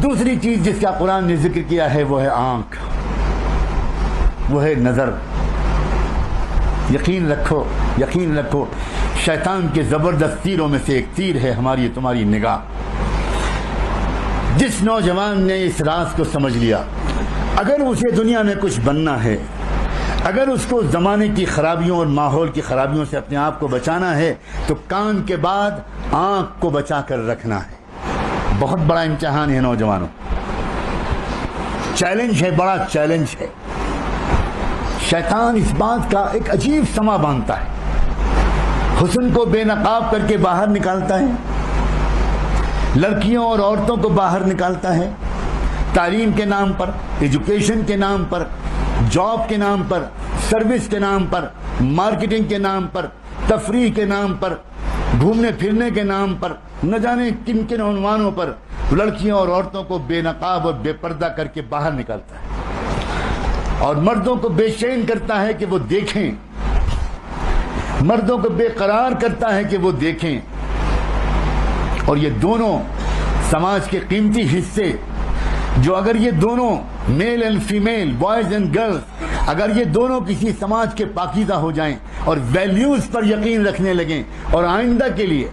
دوسری چیز جس کا قرآن نے ذکر کیا ہے وہ ہے آنکھ، وہ ہے نظر۔ یقین رکھو شیطان کے زبردست تیروں میں سے ایک تیر ہے ہماری تمہاری نگاہ۔ جس نوجوان نے اس راز کو سمجھ لیا، اگر اسے دنیا میں کچھ بننا ہے، اگر اس کو زمانے کی خرابیوں اور ماحول کی خرابیوں سے اپنے آپ کو بچانا ہے، تو کان کے بعد آنکھ کو بچا کر رکھنا ہے۔ بہت بڑا امتحان ہے نوجوانوں، چیلنج ہے، بڑا چیلنج ہے۔ شیطان اس بات کا ایک عجیب سما باندھتا ہے، حسن کو بے نقاب کر کے باہر نکالتا ہے، لڑکیوں اور عورتوں کو باہر نکالتا ہے، تعلیم کے نام پر، ایجوکیشن کے نام پر، جاب کے نام پر، سروس کے نام پر، مارکیٹنگ کے نام پر، تفریح کے نام پر، گھومنے پھرنے کے نام پر، نہ جانے کن کن عنوانوں پر لڑکیوں اور عورتوں کو بے نقاب اور بے پردہ کر کے باہر نکالتا ہے، اور مردوں کو بے چین کرتا ہے کہ وہ دیکھیں، مردوں کو بے قرار کرتا ہے کہ وہ دیکھیں۔ اور یہ دونوں سماج کے قیمتی حصے، جو اگر یہ دونوں male and female, boys and girls, اگر یہ دونوں کسی سماج کے پاکیزہ ہو جائیں اور ویلیوز پر یقین رکھنے لگیں اور آئندہ کے لیے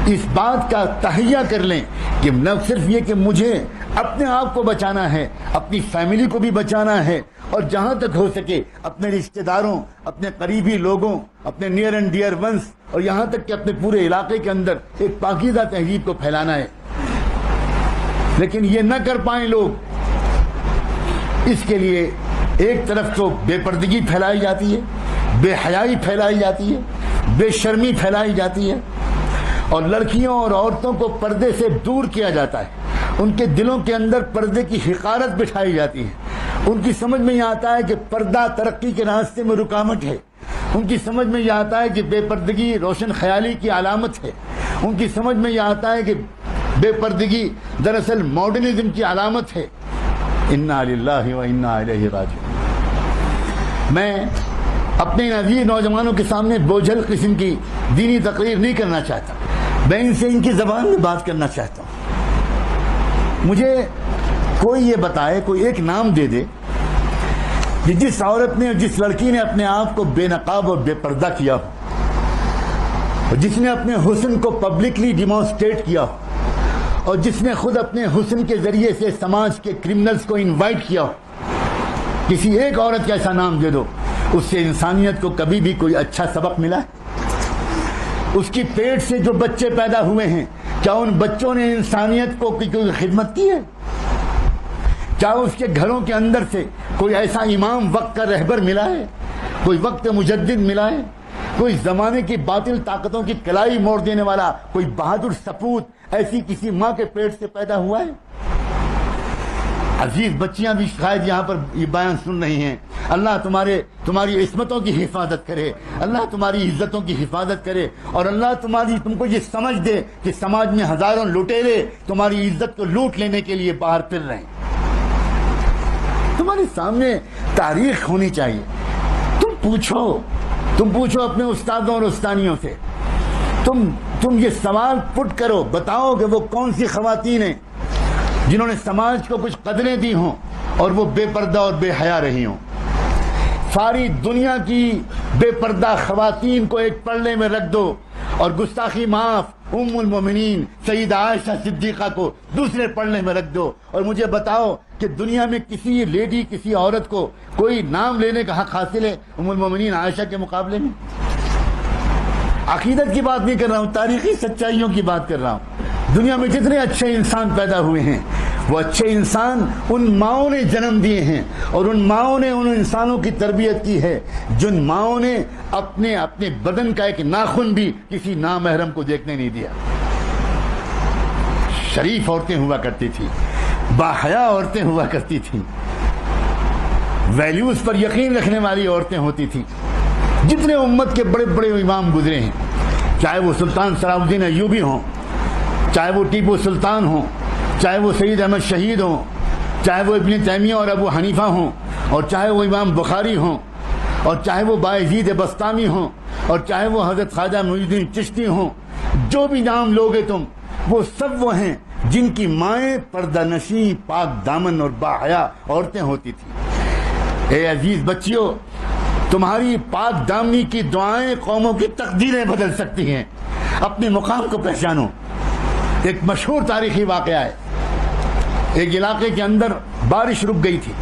اس بات کا تہیہ کر لیں کہ نہ صرف یہ کہ مجھے اپنے آپ کو بچانا ہے، اپنی فیملی کو بھی بچانا ہے، اور جہاں تک ہو سکے اپنے رشتہ داروں، اپنے قریبی لوگوں، اپنے نیئر اینڈ ڈیئر ونس، اور یہاں تک کہ اپنے پورے علاقے کے اندر ایک پاکیزہ تہذیب کو پھیلانا ہے، لیکن یہ نہ کر پائیں لوگ، اس کے لیے ایک طرف تو بے پردگی پھیلائی جاتی ہے، بے حیائی پھیلائی جاتی ہے، بے شرمی پھیلائی جاتی ہے، اور لڑکیوں اور عورتوں کو پردے سے دور کیا جاتا ہے، ان کے دلوں کے اندر پردے کی حقارت بٹھائی جاتی ہے۔ ان کی سمجھ میں یہ آتا ہے کہ پردہ ترقی کے راستے میں رکاوٹ ہے، ان کی سمجھ میں یہ آتا ہے کہ بے پردگی روشن خیالی کی علامت ہے، ان کی سمجھ میں یہ آتا ہے کہ بے پردگی دراصل ماڈرنزم کی علامت ہے۔ انا للہ و انا الیہ راجعون۔ میں اپنے ان عزیز نوجوانوں کے سامنے بوجھل قسم کی دینی تقریر نہیں کرنا چاہتا، میں ان سے ان کی زبان میں بات کرنا چاہتا ہوں۔ مجھے کوئی یہ بتائے، کوئی ایک نام دے دے کہ جس عورت نے، جس لڑکی نے اپنے آپ کو بے نقاب اور بے پردہ کیا ہو، جس نے اپنے حسن کو پبلکلی ڈیمانسٹریٹ کیا ہو، اور جس نے خود اپنے حسن کے ذریعے سے سماج کے کرمنلز کو انوائٹ کیا ہو، کسی ایک عورت کا ایسا نام دے دو، اس سے انسانیت کو کبھی بھی کوئی اچھا سبق ملا ہے؟ اس کی پیٹ سے جو بچے پیدا ہوئے ہیں، کیا ان بچوں نے انسانیت کو کوئی خدمت کی ہے؟ کیا اس کے گھروں کے اندر سے کوئی ایسا امام وقت کا رہبر ملا ہے، کوئی وقت مجدد ملا ہے، کوئی زمانے کی باطل طاقتوں کی کلائی موڑ دینے والا کوئی بہادر سپوت ایسی کسی ماں کے پیٹ سے پیدا ہوا ہے؟ عزیز بچیاں بھی شاید یہاں پر یہ بیان سن رہی ہیں، اللہ تمہاری عصمتوں کی حفاظت کرے، اللہ تمہاری عزتوں کی حفاظت کرے، اور اللہ تم کو یہ سمجھ دے کہ سماج میں ہزاروں لٹیرے تمہاری عزت کو لوٹ لینے کے لیے باہر پھر رہے ہیں۔ تمہارے سامنے تاریخ ہونی چاہیے، تم پوچھو اپنے استادوں اور استانیوں سے، تم یہ سوال پٹ کرو، بتاؤ کہ وہ کون سی خواتین ہیں جنہوں نے سماج کو کچھ قدریں دی ہوں اور وہ بے پردہ اور بے حیا رہی ہوں۔ ساری دنیا کی بے پردہ خواتین کو ایک پلڑے میں رکھ دو، اور گستاخی معاف ام المومنین سیدہ عائشہ صدیقہ کو دوسرے پلڑے میں رکھ دو، اور مجھے بتاؤ کہ دنیا میں کسی لیڈی، کسی عورت کو کوئی نام لینے کا حق حاصل ہے ام المومنین عائشہ کے مقابلے میں؟ عقیدت کی بات نہیں کر رہا ہوں، تاریخی سچائیوں کی بات کر رہا ہوں۔ دنیا میں جتنے اچھے انسان پیدا ہوئے ہیں، وہ اچھے انسان ان ماؤں نے جنم دیے ہیں، اور ان ماؤں نے ان انسانوں کی تربیت کی ہے جن ماؤں نے اپنے بدن کا ایک ناخن بھی کسی نامحرم کو دیکھنے نہیں دیا۔ شریف عورتیں ہوا کرتی تھیں، باحیا عورتیں ہوا کرتی تھیں، ویلیوز پر یقین رکھنے والی عورتیں ہوتی تھیں۔ جتنے امت کے بڑے بڑے امام گزرے ہیں، چاہے وہ سلطان صلاح الدین ایوبی ہوں، چاہے وہ ٹیپو سلطان ہوں، چاہے وہ سید احمد شہید ہوں، چاہے وہ ابن تیمیہ اور ابو حنیفہ ہوں، اور چاہے وہ امام بخاری ہوں، اور چاہے وہ بایزید بسطامی ہوں، اور چاہے وہ حضرت خواجہ معین الدین چشتی ہوں، جو بھی نام لوگے تم، وہ سب وہ ہیں جن کی مائیں پردہ نشیں پاک دامن اور باحیا عورتیں ہوتی تھیں۔ اے عزیز بچیوں، تمہاری پاک دامنی کی دعائیں قوموں کی تقدیریں بدل سکتی ہیں۔ اپنے مقام کو پہچانو۔ ایک مشہور تاریخی واقعہ ہے، ایک علاقے کے اندر بارش رک گئی تھی،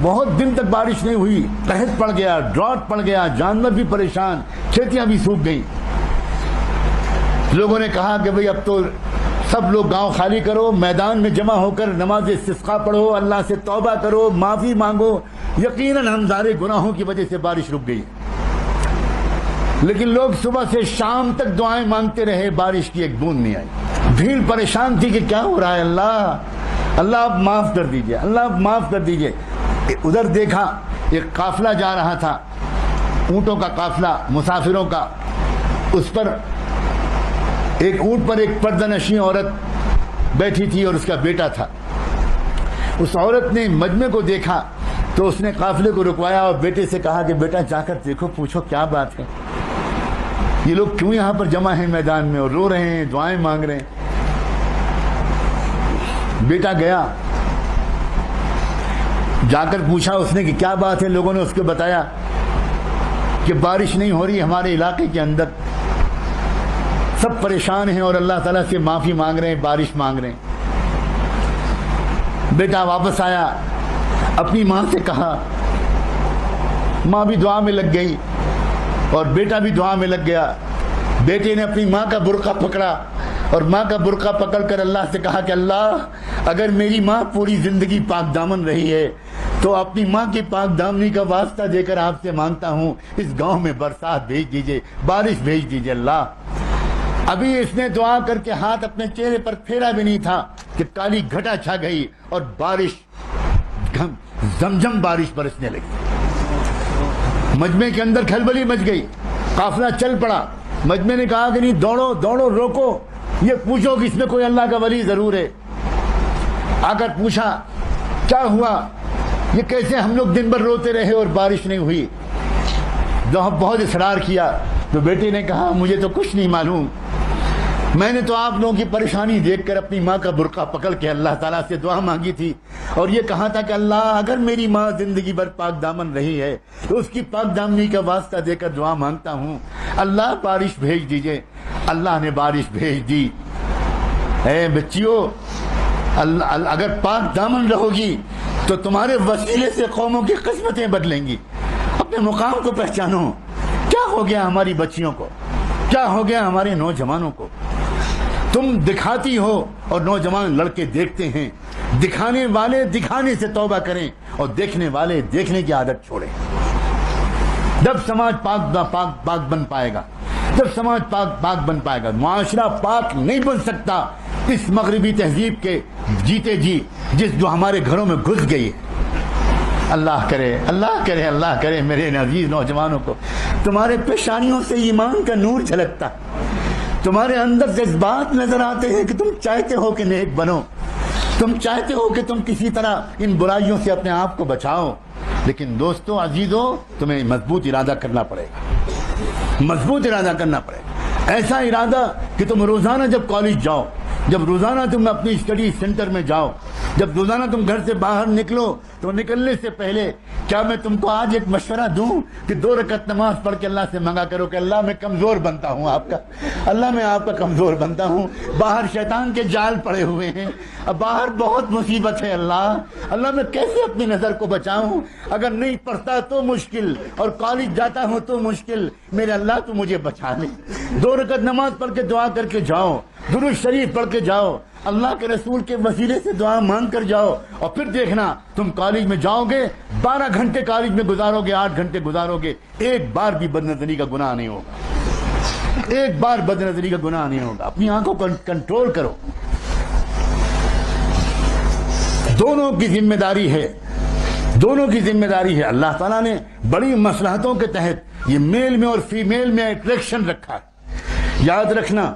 بہت دن تک بارش نہیں ہوئی، قحط پڑ گیا، ڈراٹ پڑ گیا، جانور بھی پریشان، کھیتیاں بھی سوکھ گئیں۔ لوگوں نے کہا کہ بھئی اب تو سب لوگ گاؤں خالی کرو، میدان میں جمع ہو کر نماز استسقاء پڑھو، اللہ سے توبہ کرو، معافی مانگو۔ یقیناً ہم سارے گناہوں کی وجہ سے بارش رک گئی، لیکن لوگ صبح سے شام تک دعائیں مانگتے رہے، بارش کی ایک بوند نہیں آئی۔ بھیڑ پریشان تھی کہ کیا ہو رہا ہے، اللہ آپ معاف کر دیجئے، اللہ آپ معاف کر دیجئے۔ ادھر دیکھا ایک قافلہ جا رہا تھا، اونٹوں کا قافلہ، مسافروں کا۔ اس پر ایک اونٹ پر ایک پردہ نشیں عورت بیٹھی تھی اور اس کا بیٹا تھا۔ اس عورت نے مجمع کو دیکھا تو اس نے قافلے کو رکوایا اور بیٹے سے کہا کہ بیٹا جا کر دیکھو، پوچھو کیا بات ہے، یہ لوگ کیوں یہاں پر جمع ہیں میدان میں اور رو رہے ہیں، دعائیں مانگ رہے ہیں۔ بیٹا گیا، جا کر پوچھا اس نے کہ کیا بات ہے۔ لوگوں نے اس کو بتایا کہ بارش نہیں ہو رہی ہمارے علاقے کے اندر، سب پریشان ہیں اور اللہ تعالیٰ سے معافی مانگ رہے ہیں، بارش مانگ رہے ہیں۔ بیٹا واپس آیا، اپنی ماں سے کہا، ماں بھی دعا میں لگ گئی اور بیٹا بھی دعا میں لگ گیا۔ بیٹے نے اپنی ماں کا برقع پکڑا اور ماں کا برقع پکڑ کر اللہ سے کہا کہ اللہ اگر میری ماں پوری زندگی پاک دامن رہی ہے تو اپنی ماں کی پاک دامنی کا واسطہ دے کر آپ سے مانگتا ہوں، اس گاؤں میں برسات بھیج دیجئے، بارش بھیج دیجئے اللہ۔ ابھی اس نے دعا کر کے ہاتھ اپنے چہرے پر پھیرا بھی نہیں تھا کہ کالی گھٹا چھا گئی اور بارش، زمزم بارش برسنے لگی۔ مجمع کے اندر کھلبلی مچ گئی، قافلہ چل پڑا۔ مجمع نے کہا کہ نہیں، دوڑو دوڑو، روکو، یہ پوچھو کہ اس میں کوئی اللہ کا ولی ضرور ہے۔ آ کر پوچھا کیا ہوا، یہ کیسے ہم لوگ دن بھر روتے رہے اور بارش نہیں ہوئی۔ جب بہت اصرار کیا تو بیٹے نے کہا مجھے تو کچھ نہیں معلوم، میں نے تو آپ لوگوں کی پریشانی دیکھ کر اپنی ماں کا برقع پکڑ کے اللہ تعالیٰ سے دعا مانگی تھی اور یہ کہا تھا کہ اللہ اگر میری ماں زندگی بھر پاک دامن رہی ہے تو اس کی پاک دامنی کا واسطہ دے کر دعا مانگتا ہوں، اللہ بارش بھیج دیجئے۔ اللہ نے بارش بھیج دی۔ اے بچیوں، اگر پاک دامن رہو گی تو تمہارے وسیلے سے قوموں کی قسمتیں بدلیں گی۔ اپنے مقام کو پہچانو۔ کیا ہو گیا ہماری بچیوں کو، کیا ہو گیا ہمارے نوجوانوں کو؟ تم دکھاتی ہو اور نوجوان لڑکے دیکھتے ہیں۔ دکھانے والے دکھانے سے توبہ کریں اور دیکھنے والے دیکھنے کی عادت چھوڑیں۔ جب سماج پاک بن پائے گا، جب سماج پاک بن پائے گا، معاشرہ پاک نہیں بن سکتا اس مغربی تہذیب کے جیتے جی جس جو ہمارے گھروں میں گھس گئی ہے۔ اللہ کرے، اللہ کرے، اللہ کرے میرے عزیز نوجوانوں کو تمہارے پیشانیوں سے ایمان کا نور جھلکتا، تمہارے اندر جذبات نظر آتے ہیں کہ تم چاہتے ہو کہ نیک بنو، تم چاہتے ہو کہ تم کسی طرح ان برائیوں سے اپنے آپ کو بچاؤ۔ لیکن دوستو عزیزو، تمہیں مضبوط ارادہ کرنا پڑے گا، مضبوط ارادہ کرنا پڑے گا۔ ایسا ارادہ کہ تم روزانہ جب کالج جاؤ، جب روزانہ تم اپنی اسٹڈی سینٹر میں جاؤ، جب روزانہ تم گھر سے باہر نکلو تو نکلنے سے پہلے کیا میں تم کو آج ایک مشورہ دوں کہ 2 رکعت نماز پڑھ کے اللہ سے مانگا کرو کہ اللہ میں کمزور بنتا ہوں آپ کا، اللہ میں آپ کا کمزور بنتا ہوں، باہر شیطان کے جال پڑے ہوئے ہیں، اب باہر بہت مصیبت ہے، اللہ میں کیسے اپنی نظر کو بچاؤں؟ اگر نہیں پڑھتا تو مشکل اور کالج جاتا ہوں تو مشکل، میرے اللہ تو مجھے بچا لے۔ 2 رکعت نماز پڑھ کے دعا کر کے جاؤ، درود شریف پڑھ کے جاؤ، اللہ کے رسول کے وسیلے سے دعا مانگ کر جاؤ، اور پھر دیکھنا تم کالج میں جاؤ گے، 12 گھنٹے کالج میں گزارو گے، 8 گھنٹے گزارو گے، ایک بار بھی بد نظری کا گناہ نہیں ہوگا، ایک بار بد نظری کا گناہ نہیں ہوگا۔ اپنی آنکھوں کو کنٹرول کرو۔ دونوں کی ذمہ داری ہے، دونوں کی ذمہ داری ہے۔ اللہ تعالیٰ نے بڑی مصلحتوں کے تحت یہ میل میں اور فیمیل میں اٹریکشن رکھا ہے۔ یاد رکھنا،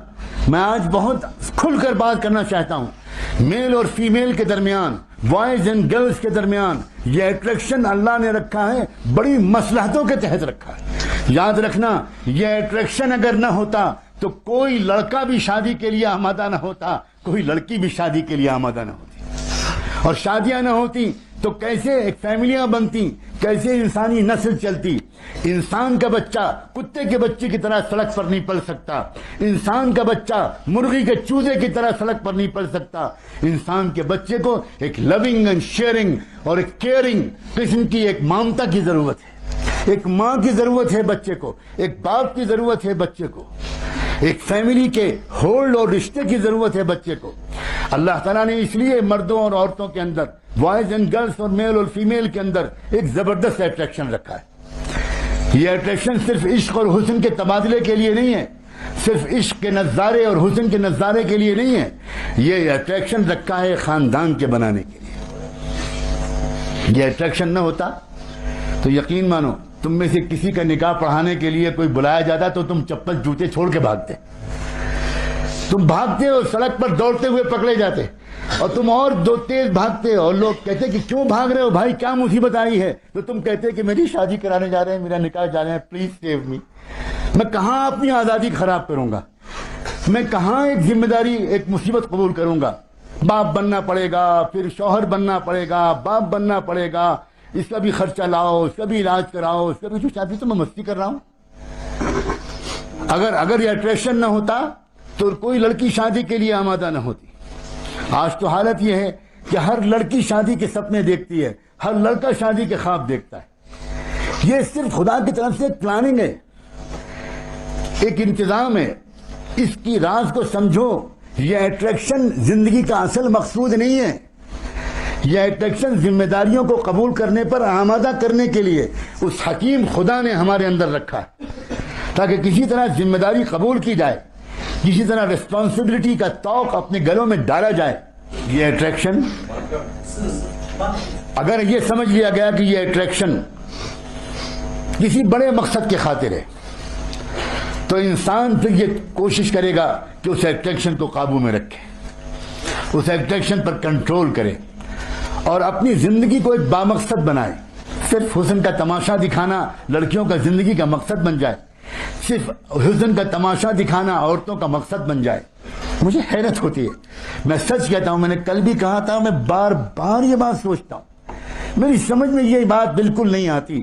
میں آج بہت کھل کر بات کرنا چاہتا ہوں، میل اور فیمیل کے درمیان، بوائز اینڈ گرلز کے درمیان یہ اٹریکشن اللہ نے رکھا ہے، بڑی مصلحتوں کے تحت رکھا ہے۔ یاد رکھنا، یہ اٹریکشن اگر نہ ہوتا تو کوئی لڑکا بھی شادی کے لیے آمادہ نہ ہوتا، کوئی لڑکی بھی شادی کے لیے آمادہ نہ ہوتی، اور شادیاں نہ ہوتی تو کیسے ایک فیملیاں بنتی، کیسے انسانی نسل چلتی؟ انسان کا بچہ کتے کے بچے کی طرح سڑک پر نہیں پل سکتا، انسان کا بچہ مرغی کے چوزے کی طرح سڑک پر نہیں پل سکتا۔ انسان کے بچے کو ایک لونگ اینڈ شیئرنگ اور ایک کیئرنگ قسم کی ایک ممتا کی ضرورت ہے، ایک ماں کی ضرورت ہے بچے کو، ایک باپ کی ضرورت ہے بچے کو، ایک فیملی کے ہولڈ اور رشتے کی ضرورت ہے بچے کو۔ اللہ تعالیٰ نے اس لیے مردوں اور عورتوں کے اندر، بوائز اینڈ گرلز اور میل اور فیمیل کے اندر ایک زبردست اٹریکشن رکھا ہے۔ یہ اٹریکشن صرف عشق اور حسن کے تبادلے کے لیے نہیں ہے، صرف عشق کے نظارے اور حسن کے نظارے کے لیے نہیں ہے، یہ اٹریکشن رکھا ہے خاندان کے بنانے کے لیے۔ یہ اٹریکشن نہ ہوتا تو یقین مانو تم میں سے کسی کا نکاح پڑھانے کے لیے کوئی بلایا جاتا تو تم چپل جوتے چھوڑ کے بھاگتے، تم بھاگتے اور سڑک پر دوڑتے ہوئے پکڑے جاتے، اور تم اور دو تیز بھاگتے، اور لوگ کہتے کہ کیوں بھاگ رہے ہو بھائی، کیا مصیبت آئی ہے؟ تو تم کہتے کہ میری شادی کرانے جا رہے ہیں، میرا نکاح جا رہے ہیں، پلیز سیو می۔ میں کہاں اپنی آزادی خراب کروں گا؟ میں کہاں ایک ذمہ داری، ایک مصیبت قبول کروں گا؟ باپ بننا پڑے گا، پھر شوہر بننا پڑے گا، باپ بننا پڑے گا، اس کا بھی خرچہ لاؤ، اس کا بھی علاج کراؤ، اس کا بھی شادی۔ تو میں مستی کر رہا ہوں۔ اگر یہ اٹریکشن نہ ہوتا تو کوئی لڑکی شادی کے لیے آمادہ نہ ہوتی۔ آج تو حالت یہ ہے کہ ہر لڑکی شادی کے سپنے دیکھتی ہے، ہر لڑکا شادی کے خواب دیکھتا ہے۔ یہ صرف خدا کی طرف سے ایک پلاننگ ہے، ایک انتظام ہے۔ اس کی راز کو سمجھو، یہ اٹریکشن زندگی کا اصل مقصود نہیں ہے۔ یہ اٹریکشن ذمہ داریوں کو قبول کرنے پر آمادہ کرنے کے لیے اس حکیم خدا نے ہمارے اندر رکھا ہے، تاکہ کسی طرح ذمہ داری قبول کی جائے، کسی طرح ریسپانسبلٹی کا توق اپنے گلوں میں ڈالا جائے۔ یہ اٹریکشن، اگر یہ سمجھ لیا گیا کہ یہ اٹریکشن کسی بڑے مقصد کے خاطر ہے، تو انسان پھر یہ کوشش کرے گا کہ اس اٹریکشن کو قابو میں رکھے، اس اٹریکشن پر کنٹرول کرے، اور اپنی زندگی کو ایک بامقصد بنائے۔ صرف حسن کا تماشا دکھانا لڑکیوں کا زندگی کا مقصد بن جائے، صرف حسن کا تماشا دکھانا عورتوں کا مقصد بن جائے۔ مجھے حیرت ہوتی ہے، میں سچ کہتا ہوں، میں نے کل بھی کہا تھا، میں بار بار یہ بات سوچتا ہوں، میری سمجھ میں یہ بات بالکل نہیں آتی،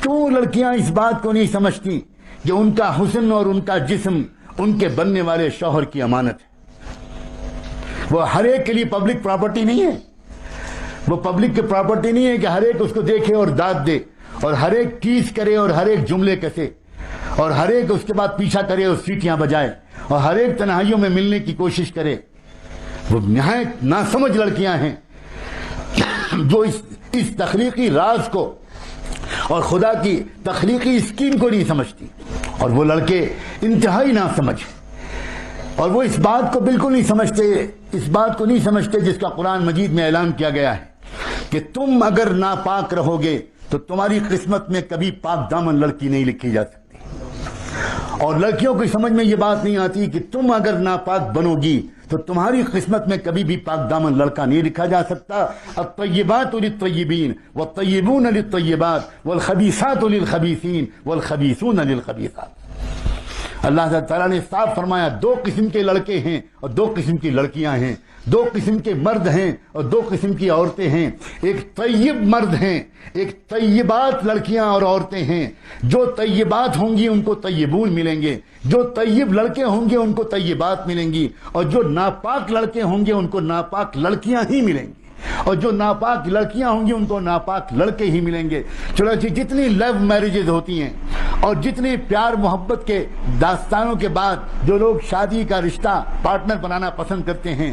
کیوں لڑکیاں اس بات کو نہیں سمجھتی کہ ان کا حسن اور ان کا جسم ان کے بننے والے شوہر کی امانت ہے۔ وہ ہر ایک کے لیے پبلک پراپرٹی نہیں ہے، وہ پبلک کی پراپرٹی نہیں ہے کہ ہر ایک اس کو دیکھے اور داد دے، اور ہر ایک ٹیز کرے اور ہر ایک جملے کسے، اور ہر ایک اس کے بعد پیچھا کرے اور سیٹیاں بجائے، اور ہر ایک تنہائیوں میں ملنے کی کوشش کرے۔ وہ نہایت ناسمجھ لڑکیاں ہیں جو اس تخلیقی راز کو اور خدا کی تخلیقی اسکیم کو نہیں سمجھتی، اور وہ لڑکے انتہائی ناسمجھ، اور وہ اس بات کو بالکل نہیں سمجھتے، اس بات کو نہیں سمجھتے جس کا قرآن مجید میں اعلان کیا گیا ہے کہ تم اگر ناپاک رہو گے تو تمہاری قسمت میں کبھی پاک دامن لڑکی نہیں لکھی جا سکتی۔ اور لڑکیوں کی سمجھ میں یہ بات نہیں آتی کہ تم اگر ناپاک بنو گی تو تمہاری قسمت میں کبھی بھی پاک دامن لڑکا نہیں لکھا جا سکتا۔ الطیبات للطیبین والطیبون للطیبات والخبیثات للخبیثین والخبیثون للخبیثات۔ اللہ تعالیٰ نے صاف فرمایا، دو قسم کے لڑکے ہیں اور دو قسم کی لڑکیاں ہیں، دو قسم کے مرد ہیں اور دو قسم کی عورتیں ہیں۔ ایک طیب مرد ہیں، ایک طیبات لڑکیاں اور عورتیں ہیں۔ جو طیبات ہوں گی ان کو طیبون ملیں گے، جو طیب لڑکے ہوں گے ان کو طیبات ملیں گی، اور جو ناپاک لڑکے ہوں گے ان کو ناپاک لڑکیاں ہی ملیں گی، اور جو ناپاک لڑکیاں ہوں گی ان کو ناپاک لڑکے ہی ملیں گے۔ چنانچہ جتنی لو میرجز ہوتی ہیں اور جتنی پیار محبت کے داستانوں کے بعد جو لوگ شادی کا رشتہ پارٹنر بنانا پسند کرتے ہیں،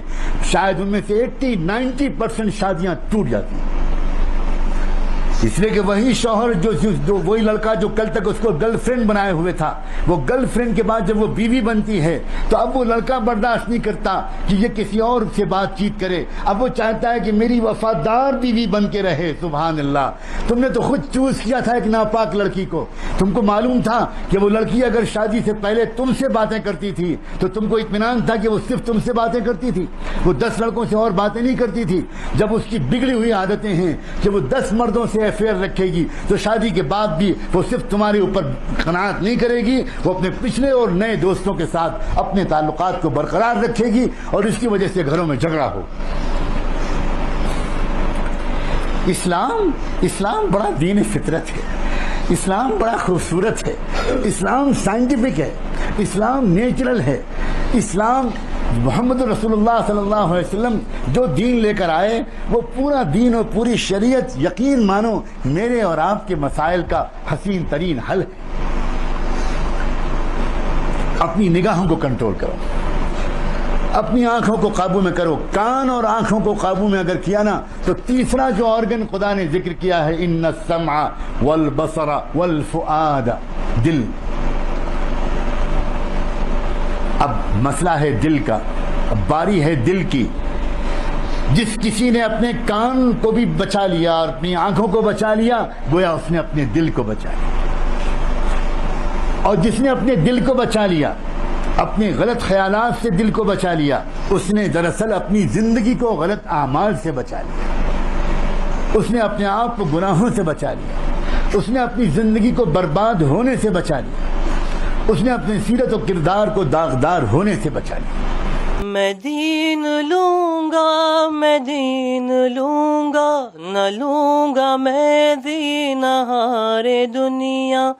شاید ان میں سے 80-90% شادیاں ٹوٹ جاتی ہیں، اس لیے کہ وہی شوہر جو وہی لڑکا جو کل تک اس کو گرل فرینڈ بنائے ہوئے تھا، وہ گرل فرینڈ کے بعد جب وہ بیوی بنتی ہے تو اب وہ لڑکا برداشت نہیں کرتا کہ یہ کسی اور سے بات چیت کرے، اب وہ چاہتا ہے کہ میری وفادار بیوی بن کے رہے۔ سبحان اللہ، تم نے تو خود چوز کیا تھا ایک ناپاک لڑکی کو، تم کو معلوم تھا کہ وہ لڑکی اگر شادی سے پہلے تم سے باتیں کرتی تھی تو تم کو اطمینان تھا کہ وہ صرف تم سے باتیں کرتی تھی، وہ 10 لڑکوں سے اور باتیں نہیں کرتی تھی۔ جب اس کی بگڑی ہوئی عادتیں ہیں کہ وہ 10 مردوں سے افیئر رکھے گی تو شادی کے بعد بھی وہ صرف تمہارے اوپر قناعت نہیں کرے گی، وہ اپنے پچھلے اور نئے دوستوں کے ساتھ اپنے تعلقات کو برقرار رکھے گی اور اس کی وجہ سے گھروں میں جھگڑا ہو۔ اسلام بڑا دین فطرت ہے، اسلام بڑا خوبصورت ہے، اسلام سائنٹیفک ہے، اسلام نیچرل ہے، اسلام محمد رسول اللہ صلی اللہ علیہ وسلم جو دین لے کر آئے وہ پورا دین اور پوری شریعت یقین مانو میرے اور آپ کے مسائل کا حسین ترین حل ہے۔ اپنی نگاہوں کو کنٹرول کرو، اپنی آنکھوں کو قابو میں کرو، کان اور آنکھوں کو قابو میں اگر کیا نا تو تیسرا جو آرگن خدا نے ذکر کیا ہے ان السمع والبصر والفؤاد، دل۔ اب مسئلہ ہے دل کا، اب باری ہے دل کی۔ جس کسی نے اپنے کان کو بھی بچا لیا اور اپنی آنکھوں کو بچا لیا گویا اس نے اپنے دل کو بچا لیا، اور جس نے اپنے دل کو بچا لیا، اپنے غلط خیالات سے دل کو بچا لیا، اس نے دراصل اپنی زندگی کو غلط اعمال سے بچا لیا، اس نے اپنے آپ کو گناہوں سے بچا لیا، اس نے اپنی زندگی کو برباد ہونے سے بچا لیا، اس نے اپنی سیرت و کردار کو داغدار ہونے سے بچا لیا۔ میں دین لوں گا، میں دین لوں گا، نہ لوں گا میں دین ہارے دنیا۔